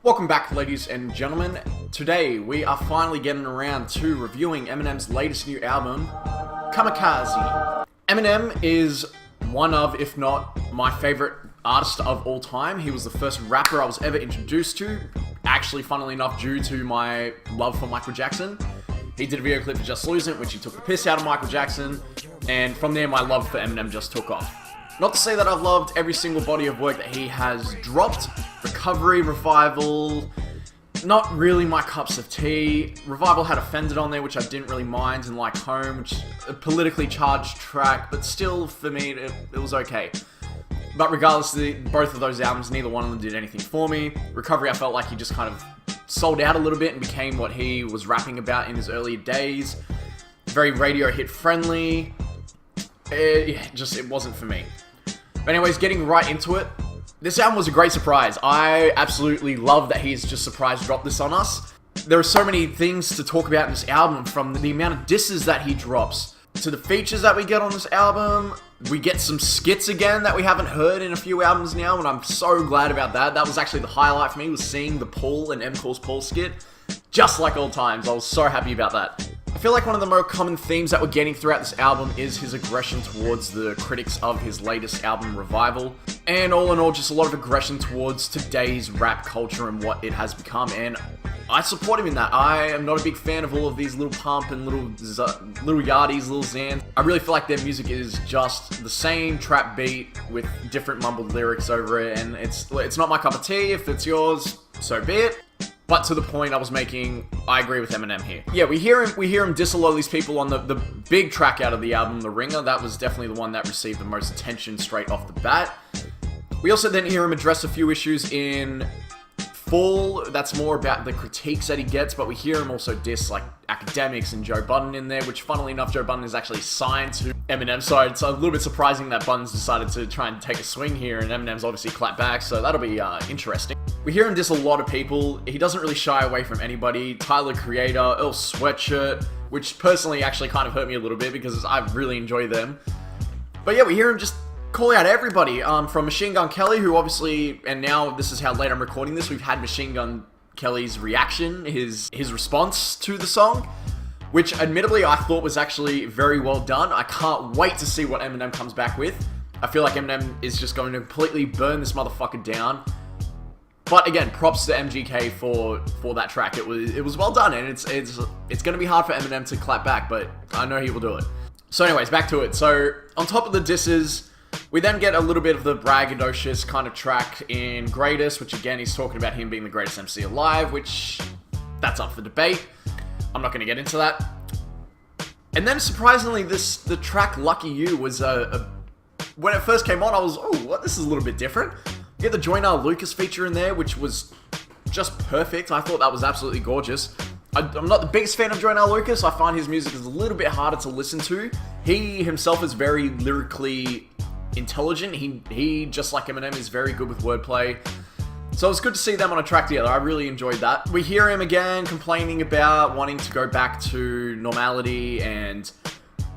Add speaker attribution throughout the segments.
Speaker 1: Welcome back, ladies and gentlemen. Today, we are finally getting around to reviewing Eminem's latest new album, Kamikaze. Eminem is one of, if not my favorite artist of all time. He was the first rapper I was ever introduced to, actually, funnily enough, due to my love for Michael Jackson. He did a video clip for Just Losing It, which he took the piss out of Michael Jackson, and from there, my love for Eminem just took off. Not to say that I've loved every single body of work that he has dropped. Recovery, Revival, not really my cups of tea. Revival had Offended on there, which I didn't really mind, and Like Home, which is a politically charged track, but still, for me, it was okay. But regardless, both of those albums, neither one of them did anything for me. Recovery, I felt like he just kind of sold out a little bit and became what he was rapping about in his earlier days. Very radio hit friendly. It wasn't for me. But anyways, getting right into it, this album was a great surprise. I absolutely love that he's just surprise dropped this on us. There are so many things to talk about in this album, from the amount of disses that he drops, to the features that we get on this album. We get some skits again that we haven't heard in a few albums now, and I'm so glad about that. That was actually the highlight for me, was seeing the Paul and M Calls Paul skit. Just like old times, I was so happy about that. I feel like one of the more common themes that we're getting throughout this album is his aggression towards the critics of his latest album, Revival. And all in all, just a lot of aggression towards today's rap culture and what it has become. And I support him in that. I am not a big fan of all of these Little Pump and Little Yardies, Little Xan. I really feel like their music is just the same trap beat with different mumbled lyrics over it. And it's not my cup of tea. If it's yours, so be it. But to the point I was making, I agree with Eminem here. Yeah, we hear him diss a lot of these people on the big track out of the album, The Ringer. That was definitely the one that received the most attention straight off the bat. We also then hear him address a few issues in Full. That's more about the critiques that he gets, but we hear him also diss like academics and Joe Budden in there, which funnily enough, Joe Budden is actually signed to Eminem, so it's a little bit surprising that Budden's decided to try and take a swing here, and Eminem's obviously clapped back, so that'll be interesting. We hear him diss a lot of people. He doesn't really shy away from anybody. Tyler, Creator, Earl Sweatshirt, which personally actually kind of hurt me a little bit because I really enjoy them. But yeah, we hear him just call out everybody, from Machine Gun Kelly, who obviously, and now this is how late I'm recording this, we've had Machine Gun Kelly's reaction, his response to the song, which admittedly I thought was actually very well done. I can't wait to see what Eminem comes back with. I feel like Eminem is just going to completely burn this motherfucker down. But again, props to MGK for that track. It was well done, and it's going to be hard for Eminem to clap back, but I know he will do it. So anyways, back to it. So on top of the disses, we then get a little bit of the braggadocious kind of track in Greatest, which again, he's talking about him being the greatest MC alive, which that's up for debate. I'm not going to get into that. And then surprisingly, the track Lucky You was when it first came on, I was, oh, what? This is a little bit different. You get the Joyner Lucas feature in there, which was just perfect. I thought that was absolutely gorgeous. I'm not the biggest fan of Joyner Lucas. I find his music is a little bit harder to listen to. He himself is very lyrically intelligent. He just like Eminem, is very good with wordplay. So it's good to see them on a track together. I really enjoyed that. We hear him again complaining about wanting to go back to normality, and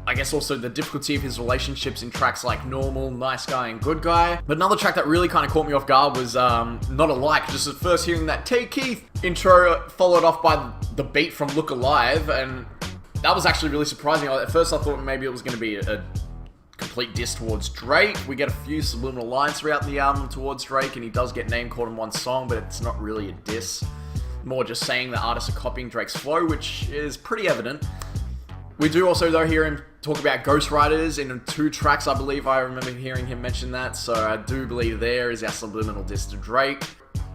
Speaker 1: I guess also the difficulty of his relationships in tracks like Normal, Nice Guy, and Good Guy. But another track that really kind of caught me off guard was Not Alike. Just at first hearing that Take Keith intro followed off by the beat from Look Alive, and that was actually really surprising. At first I thought maybe it was going to be a complete diss towards Drake. We get a few subliminal lines throughout the album towards Drake, and he does get name called in one song, but it's not really a diss. More just saying that artists are copying Drake's flow, which is pretty evident. We do also, though, hear him talk about ghostwriters in 2 tracks, I believe. I remember hearing him mention that, so I do believe there is our subliminal diss to Drake.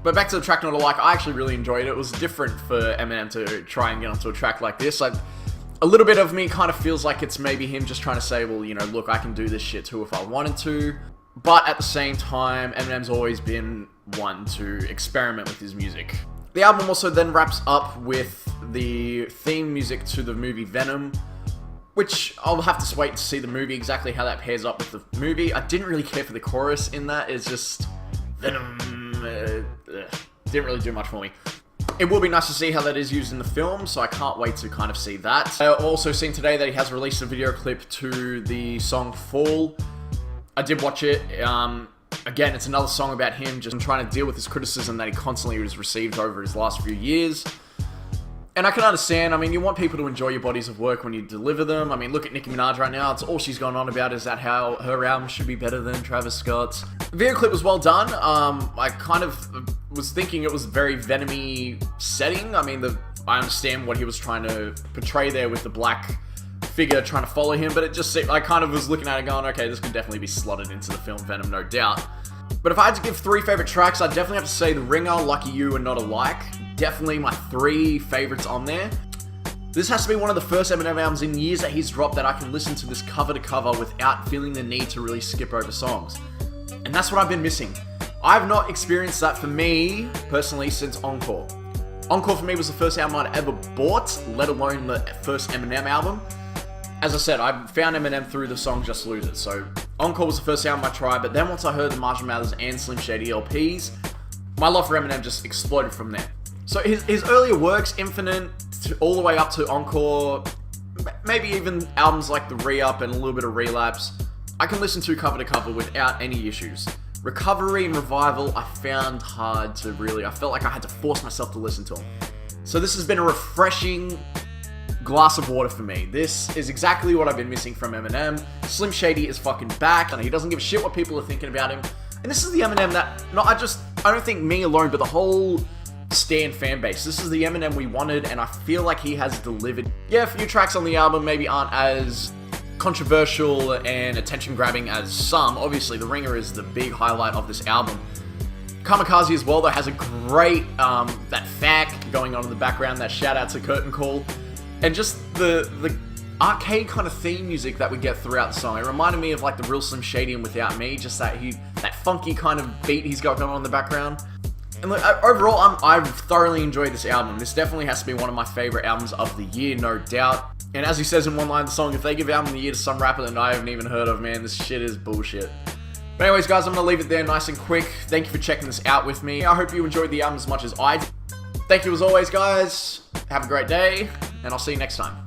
Speaker 1: But back to the track Not Alike, I actually really enjoyed it. It was different for Eminem to try and get onto a track like this. A little bit of me kind of feels like it's maybe him just trying to say, well, you know, look, I can do this shit too if I wanted to. But at the same time, Eminem's always been one to experiment with his music. The album also then wraps up with the theme music to the movie Venom, which I'll have to wait to see the movie, exactly how that pairs up with the movie. I didn't really care for the chorus in that. It's just Venom. Didn't really do much for me. It will be nice to see how that is used in the film, so I can't wait to kind of see that. I also seen today that he has released a video clip to the song Fall. I did watch it. Again, it's another song about him just trying to deal with his criticism that he constantly has received over his last few years. And I can understand, I mean, you want people to enjoy your bodies of work when you deliver them. I mean, look at Nicki Minaj right now. It's all she's gone on about is that how her album should be better than Travis Scott's. The video clip was well done. I kind of was thinking it was a very Venom-y setting. I mean, I understand what he was trying to portray there with the black figure trying to follow him, but it just seemed, I kind of was looking at it going, okay, this could definitely be slotted into the film Venom, no doubt. But if I had to give 3 favorite tracks, I'd definitely have to say The Ringer, Lucky You, and Not Alike. Definitely my 3 favorites on there. This has to be one of the first Eminem albums in years that he's dropped that I can listen to this cover to cover without feeling the need to really skip over songs. And that's what I've been missing. I've not experienced that for me, personally, since Encore. Encore for me was the first album I'd ever bought, let alone the first Eminem album. As I said, I found Eminem through the song Just Lose It, so Encore was the first album I tried, but then once I heard the Marshall Mathers and Slim Shady LPs, my love for Eminem just exploded from there. So his earlier works, Infinite, all the way up to Encore, maybe even albums like The Re-Up and a little bit of Relapse, I can listen to cover without any issues. Recovery and Revival, I found hard to really, I felt like I had to force myself to listen to them. So this has been a refreshing glass of water for me. This is exactly what I've been missing from Eminem. Slim Shady is fucking back, and he doesn't give a shit what people are thinking about him. And this is the Eminem that, I don't think me alone, but the whole Stan fan base. This is the Eminem we wanted, and I feel like he has delivered. Yeah, a few tracks on the album maybe aren't as controversial and attention-grabbing as some. Obviously, The Ringer is the big highlight of this album. Kamikaze as well, though, has a great, that fact going on in the background, that shout-out to Curtain Call. And just the arcade kind of theme music that we get throughout the song. It reminded me of like the real Slim Shady and Without Me, just that funky kind of beat he's got going on in the background. And look, overall, I've thoroughly enjoyed this album. This definitely has to be one of my favorite albums of the year, no doubt. And as he says in one line of the song, if they give album of the year to some rapper that I haven't even heard of, man, this shit is bullshit. But anyways, guys, I'm going to leave it there nice and quick. Thank you for checking this out with me. I hope you enjoyed the album as much as I did. Thank you as always, guys. Have a great day, and I'll see you next time.